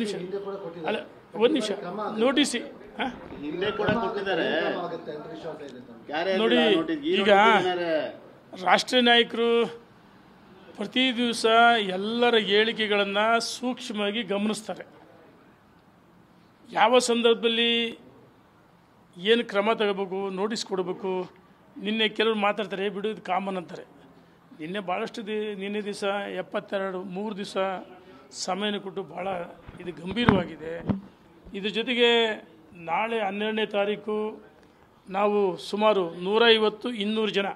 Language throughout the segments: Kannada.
ನಿಮಿಷ ಅಲ್ಲ ಒಂದು ನಿಮಿಷ ನೋಟಿಸಿ ಹಿಂದೆ ಕೂಡ ಕೊಟ್ಟಿದ್ದಾರೆ ನೋಡಿ. ಈಗ ರಾಷ್ಟ್ರೀಯ ನಾಯಕರು ಪ್ರತಿ ದಿವಸ ಎಲ್ಲರ ಹೇಳಿಕೆಗಳನ್ನು ಸೂಕ್ಷ್ಮವಾಗಿ ಗಮನಿಸ್ತಾರೆ. ಯಾವ ಸಂದರ್ಭದಲ್ಲಿ ಏನು ಕ್ರಮ ತಗೋಬೇಕು, ನೋಟಿಸ್ ಕೊಡಬೇಕು. ನಿನ್ನೆ ಕೆಲವರು ಮಾತಾಡ್ತಾರೆ, ಬಿಡು ಇದು ಕಾಮನ್ ಅಂತಾರೆ. ನಿನ್ನೆ ಭಾಳಷ್ಟು ನಿನ್ನೆ ದಿವಸ 3 ದಿವಸ ಸಮಯನ ಕೊಟ್ಟು ಭಾಳ ಇದು ಗಂಭೀರವಾಗಿದೆ. ಇದ್ರ ಜೊತೆಗೆ ನಾಳೆ 12ನೇ ತಾರೀಕು ನಾವು ಸುಮಾರು 150-200 ಜನ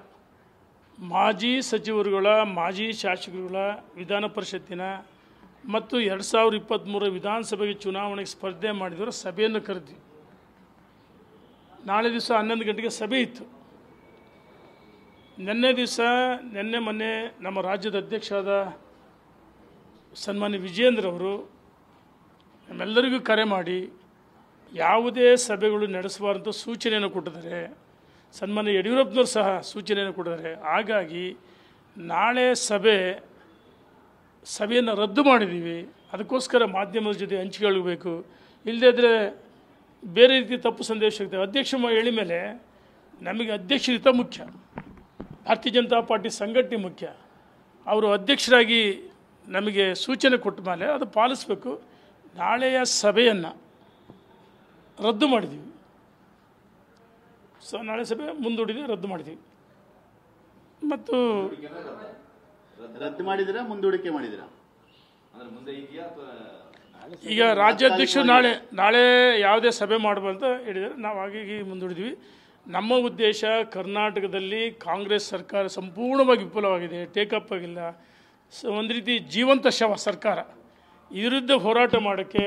ಮಾಜಿ ಸಚಿವರುಗಳ, ಮಾಜಿ ಶಾಸಕರುಗಳ ವಿಧಾನ ಪರಿಷತ್ತಿನ ಮತ್ತು 2023 ವಿಧಾನಸಭೆಗೆ ಚುನಾವಣೆಗೆ ಸ್ಪರ್ಧೆ ಮಾಡಿದವರ ಸಭೆಯನ್ನು ಕರೆದ್ವಿ. ನಾಳೆ ದಿವಸ 11 ಗಂಟೆಗೆ ಸಭೆ ಇತ್ತು. ನಿನ್ನೆ ಮೊನ್ನೆ ನಮ್ಮ ರಾಜ್ಯದ ಅಧ್ಯಕ್ಷರಾದ ಸನ್ಮಾನ್ಯ ವಿಜಯೇಂದ್ರ ಅವರು ನಮ್ಮೆಲ್ಲರಿಗೂ ಕರೆ ಮಾಡಿ ಯಾವುದೇ ಸಭೆಗಳು ನಡೆಸಬಾರ್ದು ಸೂಚನೆಯನ್ನು ಕೊಟ್ಟಿದ್ದಾರೆ. ಸನ್ಮಾನ್ಯ ಯಡಿಯೂರಪ್ಪನವರು ಸಹ ಸೂಚನೆಯನ್ನು ಕೊಟ್ಟಿದ್ದಾರೆ. ಹಾಗಾಗಿ ನಾಳೆ ಸಭೆಯನ್ನು ರದ್ದು ಮಾಡಿದ್ದೀವಿ. ಅದಕ್ಕೋಸ್ಕರ ಮಾಧ್ಯಮದ ಜೊತೆ ಹಂಚಿಕೊಳ್ಳಬೇಕು. ಇಲ್ಲದೇ ಇದ್ದರೆ ಬೇರೆ ರೀತಿ ತಪ್ಪು ಸಂದೇಶ ಸಿಗ್ತದೆ. ಅಧ್ಯಕ್ಷ ಹೇಳಿ ಮೇಲೆ ನಮಗೆ ಅಧ್ಯಕ್ಷರಿತ ಮುಖ್ಯ, ಭಾರತೀಯ ಜನತಾ ಪಾರ್ಟಿ ಸಂಘಟನೆ ಮುಖ್ಯ. ಅವರು ಅಧ್ಯಕ್ಷರಾಗಿ ನಮಗೆ ಸೂಚನೆ ಕೊಟ್ಟ ಮೇಲೆ ಅದು ಪಾಲಿಸಬೇಕು. ನಾಳೆಯ ಸಭೆಯನ್ನು ರದ್ದು ಮಾಡಿದ್ದೀವಿ. ನಾಳೆ ಸಭೆ ಮುಂದೂಡಿದ್ವಿ, ರದ್ದು ಮಾಡಿದ್ದೀವಿ. ಮತ್ತು ರದ್ದು ಮಾಡಿದಿರಾ, ಮುಂದೂಡಿಕೆ ಮಾಡಿದಿರಾ? ಈಗ ರಾಜ್ಯಾಧ್ಯಕ್ಷರು ನಾಳೆ ಯಾವುದೇ ಸಭೆ ಮಾಡಬಾರ್ದು ಅಂತ ಹೇಳಿದರೆ ನಾವು ಹಾಗಾಗಿ ಮುಂದೂಡಿದ್ವಿ. ನಮ್ಮ ಉದ್ದೇಶ ಕರ್ನಾಟಕದಲ್ಲಿ ಕಾಂಗ್ರೆಸ್ ಸರ್ಕಾರ ಸಂಪೂರ್ಣವಾಗಿ ವಿಫಲವಾಗಿದೆ, ಟೇಕಪ್ ಆಗಿಲ್ಲ. ಒಂದು ರೀತಿ ಜೀವಂತ ಶವ ಸರ್ಕಾರ. ವಿರುದ್ಧ ಹೋರಾಟ ಮಾಡೋಕ್ಕೆ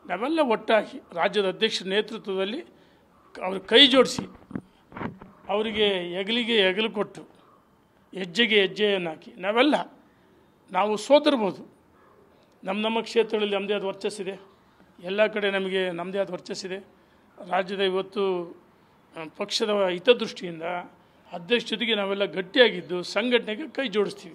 ನಾವೆಲ್ಲ ಒಟ್ಟಾಗಿ ರಾಜ್ಯದ ಅಧ್ಯಕ್ಷರ ನೇತೃತ್ವದಲ್ಲಿ ಅವ್ರ ಕೈ ಜೋಡಿಸಿ ಅವರಿಗೆ ಹೆಗಲಿಗೆ ಹೆಗಲು ಕೊಟ್ಟು ಹೆಜ್ಜೆಗೆ ಹೆಜ್ಜೆಯನ್ನು ಹಾಕಿ ನಾವು ಸೋತಿರ್ಬೋದು. ನಮ್ಮ ಕ್ಷೇತ್ರಗಳಲ್ಲಿ ನಮ್ಮದೇ ಆದ ವರ್ಚಸ್ಸಿದೆ. ಎಲ್ಲ ಕಡೆ ನಮಗೆ ನಮ್ಮದೇ ಆದ ವರ್ಚಸ್ಸಿದೆ. ರಾಜ್ಯದ ಇವತ್ತು ಪಕ್ಷದ ಹಿತದೃಷ್ಟಿಯಿಂದ ಅಧ್ಯಕ್ಷ ಜೊತೆಗೆ ನಾವೆಲ್ಲ ಗಟ್ಟಿಯಾಗಿದ್ದು ಸಂಘಟನೆಗೆ ಕೈ ಜೋಡಿಸ್ತೀವಿ.